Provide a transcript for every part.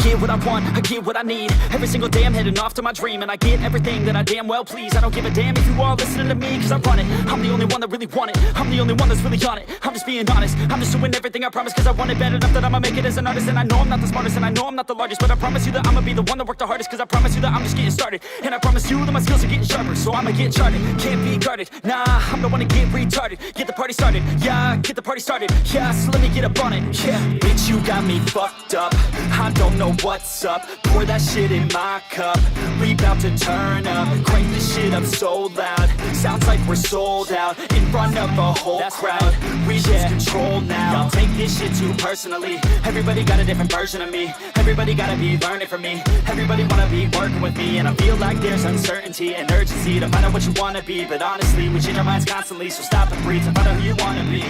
get what I want, I get what I need. Every single day I'm heading off to my dream, and I get everything that I damn well please. I don't give a damn if you all listening to me, cause I run it. I'm the only one that really want it, I'm the only one that's really on it. I'm just being honest, I'm just doing everything I promise, cause I want it bad enough that I'ma make it as an artist. And I know I'm not the smartest, and I know I'm not the largest, but I promise you that I'ma be the one that worked the hardest. Cause I promise you that I'm just getting started, and I promise you that my skills are getting sharper. So I'ma get charted, can't be guarded. Nah, I'm the one to get retarded. Get the party started, yeah, get the party started. Yeah, so let me get up on it, yeah. Bitch, you got me fucked up, I don't know what's up. Pour that shit in my cup, we bout to turn up. Crank this shit up so loud, sounds like we're sold out. In front of a whole crowd, we lose control now. Y'all take this shit too personally, everybody got a different version of me. Everybody gotta be learning from me, everybody wanna be working with me. And I feel like there's uncertainty and urgency to find out what you wanna be. But honestly, we change our minds constantly, so stop and breathe to find out who you wanna be.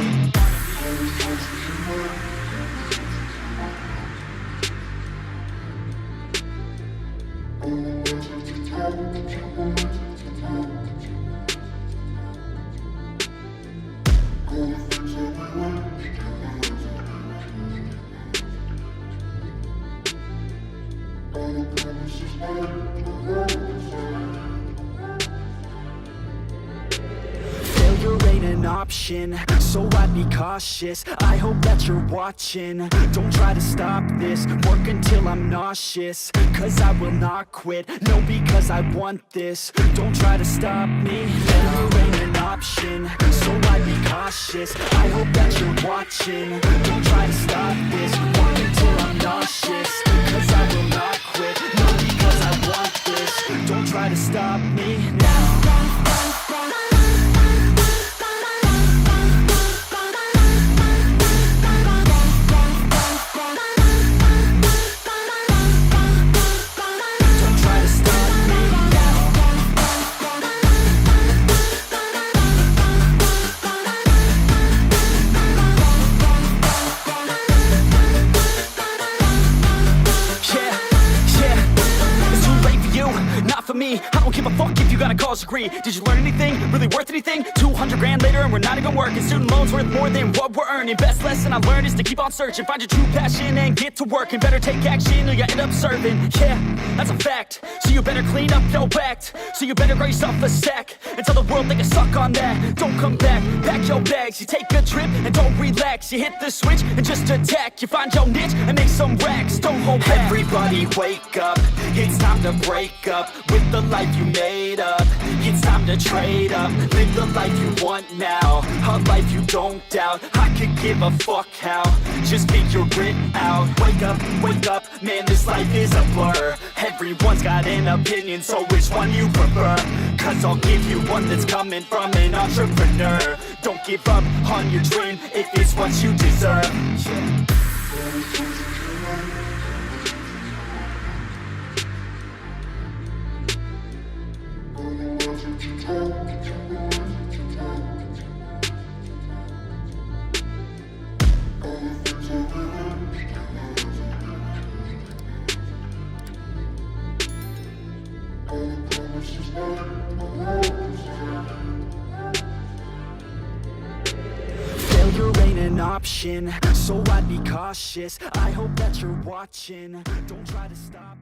Failure ain't an option, so I'd be cautious. I hope that you're watching, don't try to stop this. Work until I'm nauseous, cause I will not quit. No, because I want this, don't try to stop me. Failure ain't an option, so I'd be cautious. I hope that you're watching, don't try to stop this. Work until I'm nauseous, cause I will not quit. No, because I want this, don't try to stop me now. I don't give a fuck if you got a college degree. Did you learn anything? Really worth anything? 200 grand later and we're not even working. Student loans worth more than what we're earning. Best lesson I learned is to keep on searching. Find your true passion and get to work. And better take action or you end up serving. Yeah, that's a fact. So you better clean up your act. So you better grow yourself a sack and tell the world they can suck on that. Don't come back, pack your bags. You take a trip and don't relax. You hit the switch and just attack. You find your niche and make some racks. Don't hold back. Everybody wake up, it's time to break up with the life you made up. It's time to trade up, live the life you want now, a life you don't doubt. I could give a fuck how, just figure it out. Wake up, man, this life is a blur. Everyone's got an opinion, so which one you prefer? Cause I'll give you one that's coming from an entrepreneur. Don't give up on your dream if it's what you deserve. Failure ain't an option, so I'd be cautious. I hope that you're watching, don't try to stop.